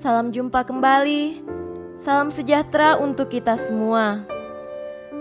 Salam jumpa kembali. Salam sejahtera untuk kita semua.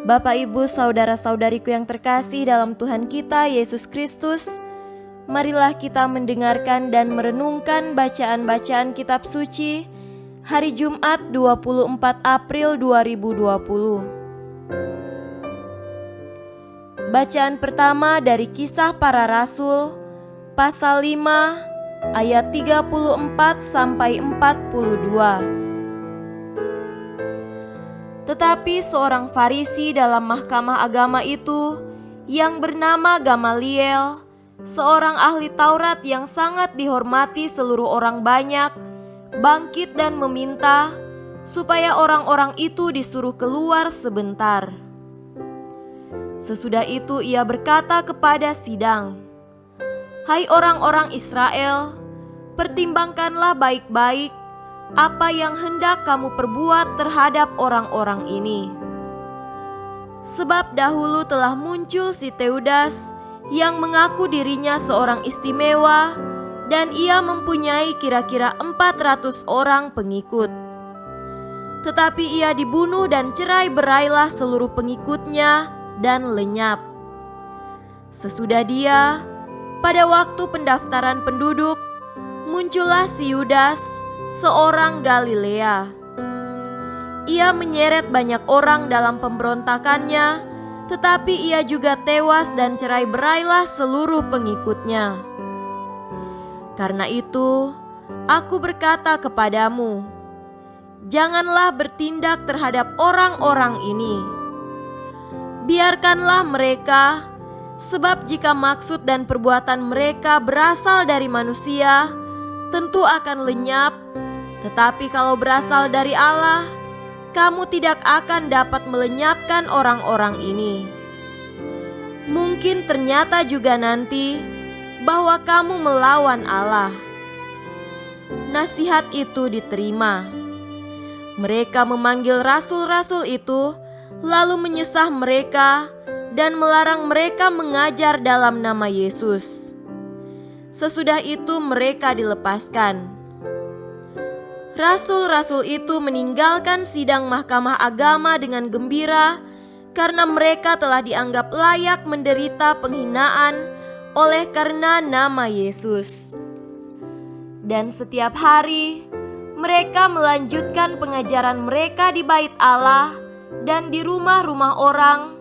Bapak, Ibu, saudara-saudariku yang terkasih dalam Tuhan kita Yesus Kristus, marilah kita mendengarkan dan merenungkan bacaan-bacaan kitab suci hari Jumat 24 April 2020. Bacaan pertama dari Kisah Para Rasul pasal 5 ayat 34 sampai 42. Tetapi seorang Farisi dalam mahkamah agama itu yang bernama Gamaliel, seorang ahli Taurat yang sangat dihormati seluruh orang banyak, bangkit dan meminta supaya orang-orang itu disuruh keluar sebentar. Sesudah itu ia berkata kepada sidang, "Hai orang-orang Israel, pertimbangkanlah baik-baik apa yang hendak kamu perbuat terhadap orang-orang ini. Sebab dahulu telah muncul si Teudas yang mengaku dirinya seorang istimewa, dan ia mempunyai kira-kira 400 orang pengikut. Tetapi ia dibunuh dan cerai-berailah seluruh pengikutnya dan lenyap. Sesudah dia, pada waktu pendaftaran penduduk, muncullah si Yudas, seorang Galilea. Ia menyeret banyak orang dalam pemberontakannya, tetapi ia juga tewas dan cerai-berailah seluruh pengikutnya. Karena itu, aku berkata kepadamu, janganlah bertindak terhadap orang-orang ini. Biarkanlah mereka, sebab jika maksud dan perbuatan mereka berasal dari manusia, tentu akan lenyap. Tetapi kalau berasal dari Allah, kamu tidak akan dapat melenyapkan orang-orang ini. Mungkin ternyata juga nanti bahwa kamu melawan Allah." Nasihat itu diterima. Mereka memanggil rasul-rasul itu, lalu menyesah mereka dan melarang mereka mengajar dalam nama Yesus. Sesudah itu mereka dilepaskan. Rasul-rasul itu meninggalkan sidang mahkamah agama dengan gembira karena mereka telah dianggap layak menderita penghinaan oleh karena nama Yesus. Dan setiap hari mereka melanjutkan pengajaran mereka di bait Allah dan di rumah-rumah orang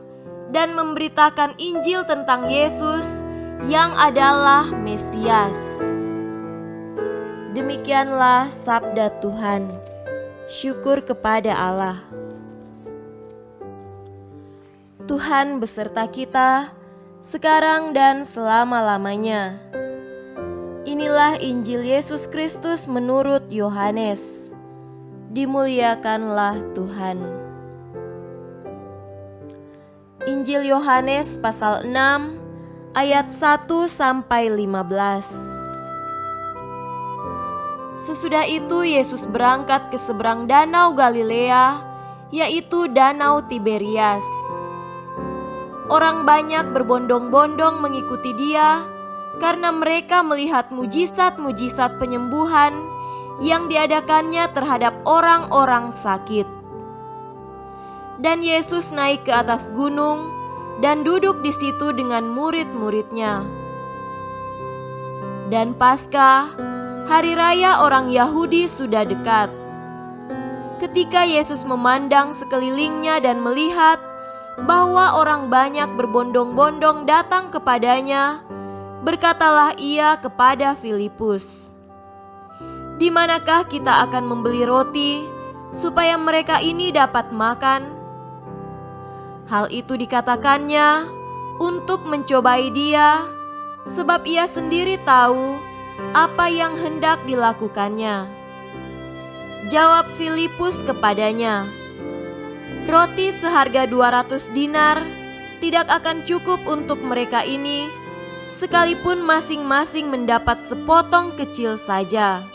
dan memberitakan Injil tentang Yesus yang adalah Mesias. Demikianlah sabda Tuhan. Syukur kepada Allah. Tuhan beserta kita sekarang dan selama-lamanya. Inilah Injil Yesus Kristus menurut Yohanes. Dimuliakanlah Tuhan. Injil Yohanes pasal 6 ayat 1 sampai 15. Sesudah itu Yesus berangkat ke seberang danau Galilea, yaitu danau Tiberias. Orang banyak berbondong-bondong mengikuti dia karena mereka melihat mujizat-mujizat penyembuhan yang diadakannya terhadap orang-orang sakit. Dan Yesus naik ke atas gunung dan duduk di situ dengan murid-muridnya. Dan Paskah, hari raya orang Yahudi, sudah dekat. Ketika Yesus memandang sekelilingnya dan melihat bahwa orang banyak berbondong-bondong datang kepadanya, berkatalah ia kepada Filipus, "Di manakah kita akan membeli roti supaya mereka ini dapat makan?" Hal itu dikatakannya untuk mencobai dia, sebab ia sendiri tahu apa yang hendak dilakukannya. Jawab Filipus kepadanya, "Roti seharga 200 dinar tidak akan cukup untuk mereka ini, sekalipun masing-masing mendapat sepotong kecil saja."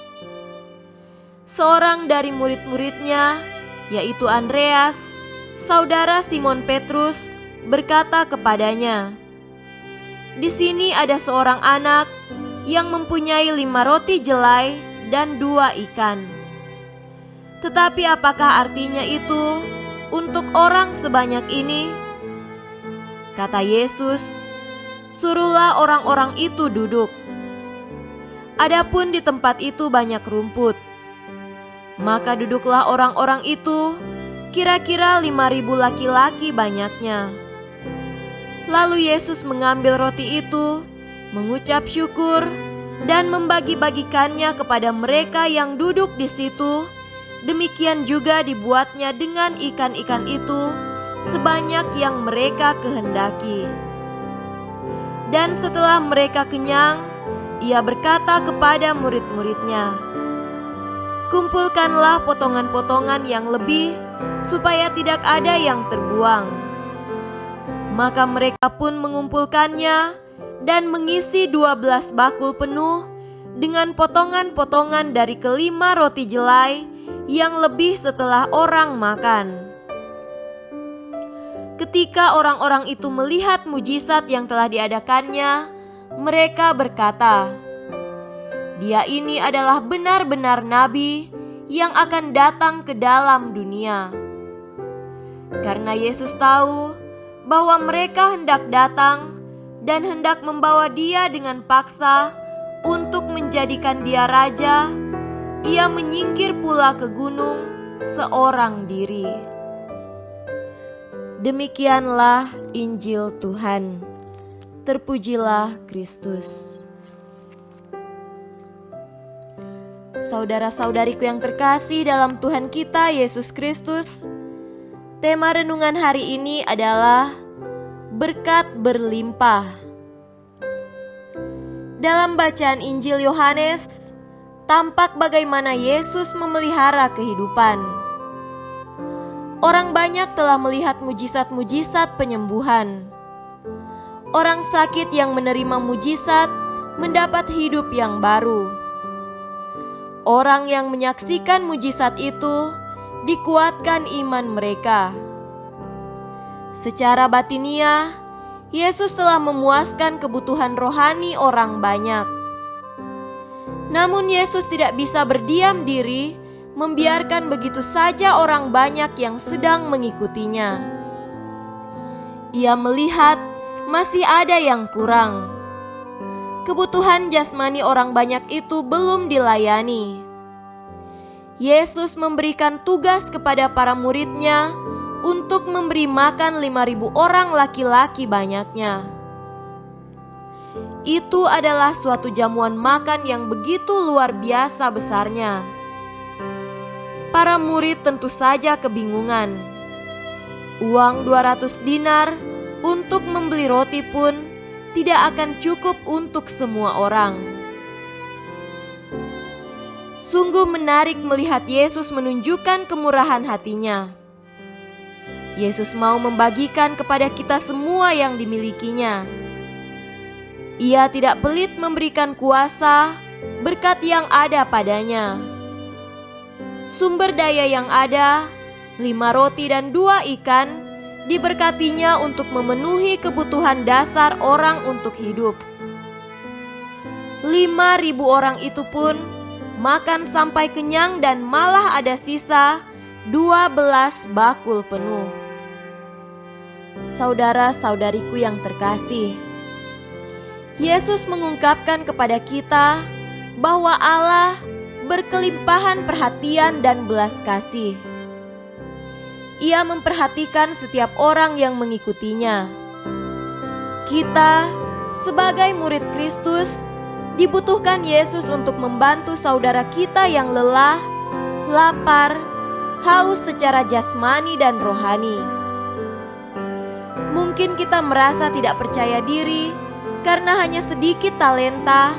Seorang dari murid-muridnya, yaitu Andreas, saudara Simon Petrus, berkata kepadanya, "Di sini ada seorang anak yang mempunyai 5 roti jelai dan 2 ikan. Tetapi apakah artinya itu untuk orang sebanyak ini?" Kata Yesus, "Suruhlah orang-orang itu duduk." Adapun di tempat itu banyak rumput. Maka duduklah orang-orang itu, kira-kira 5.000 laki-laki banyaknya. Lalu Yesus mengambil roti itu, mengucap syukur, dan membagi-bagikannya kepada mereka yang duduk di situ. Demikian juga dibuatnya dengan ikan-ikan itu, sebanyak yang mereka kehendaki. Dan setelah mereka kenyang, Ia berkata kepada murid-muridnya, "Kumpulkanlah potongan-potongan yang lebih, supaya tidak ada yang terbuang." Maka mereka pun mengumpulkannya dan mengisi 12 bakul penuh dengan potongan-potongan dari kelima roti jelai yang lebih setelah orang makan. Ketika orang-orang itu melihat mujizat yang telah diadakannya, mereka berkata, "Dia ini adalah benar-benar nabi yang akan datang ke dalam dunia." Karena Yesus tahu bahwa mereka hendak datang dan hendak membawa Dia dengan paksa untuk menjadikan Dia raja, Ia menyingkir pula ke gunung seorang diri. Demikianlah Injil Tuhan. Terpujilah Kristus. Saudara-saudariku yang terkasih dalam Tuhan kita Yesus Kristus, tema renungan hari ini adalah berkat berlimpah. Dalam bacaan Injil Yohanes, tampak bagaimana Yesus memelihara kehidupan. Orang banyak telah melihat mujizat-mujizat penyembuhan. Orang sakit yang menerima mujizat mendapat hidup yang baru. Orang yang menyaksikan mujizat itu dikuatkan iman mereka. Secara batiniah, Yesus telah memuaskan kebutuhan rohani orang banyak. Namun Yesus tidak bisa berdiam diri, membiarkan begitu saja orang banyak yang sedang mengikutinya. Ia melihat masih ada yang kurang. Kebutuhan jasmani orang banyak itu belum dilayani. Yesus memberikan tugas kepada para murid-Nya untuk memberi makan 5.000 orang laki-laki banyaknya. Itu adalah suatu jamuan makan yang begitu luar biasa besarnya. Para murid tentu saja kebingungan. Uang 200 dinar untuk membeli roti pun tidak akan cukup untuk semua orang. Sungguh menarik melihat Yesus menunjukkan kemurahan hatinya. Yesus mau membagikan kepada kita semua yang dimilikinya. Ia tidak pelit memberikan kuasa, berkat yang ada padanya. Sumber daya yang ada, 5 roti dan 2 ikan, diberkatinya untuk memenuhi kebutuhan dasar orang untuk hidup. 5.000 orang itu pun makan sampai kenyang dan malah ada sisa 12 bakul penuh. Saudara-saudariku yang terkasih, Yesus mengungkapkan kepada kita bahwa Allah berkelimpahan perhatian dan belas kasih. Ia memperhatikan setiap orang yang mengikutinya. Kita sebagai murid Kristus dibutuhkan Yesus untuk membantu saudara kita yang lelah, lapar, haus secara jasmani dan rohani. Mungkin kita merasa tidak percaya diri karena hanya sedikit talenta,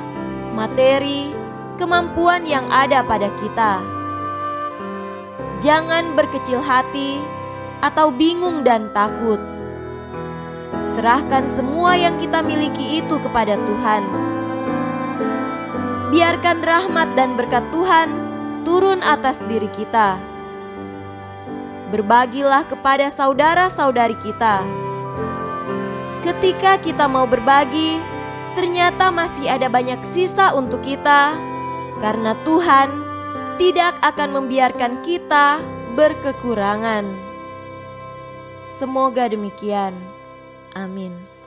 materi, kemampuan yang ada pada kita. Jangan berkecil hati atau bingung dan takut. Serahkan semua yang kita miliki itu kepada Tuhan. Biarkan rahmat dan berkat Tuhan turun atas diri kita. Berbagilah kepada saudara-saudari kita. Ketika kita mau berbagi, ternyata masih ada banyak sisa untuk kita, karena Tuhan tidak akan membiarkan kita berkekurangan. Semoga demikian. Amin.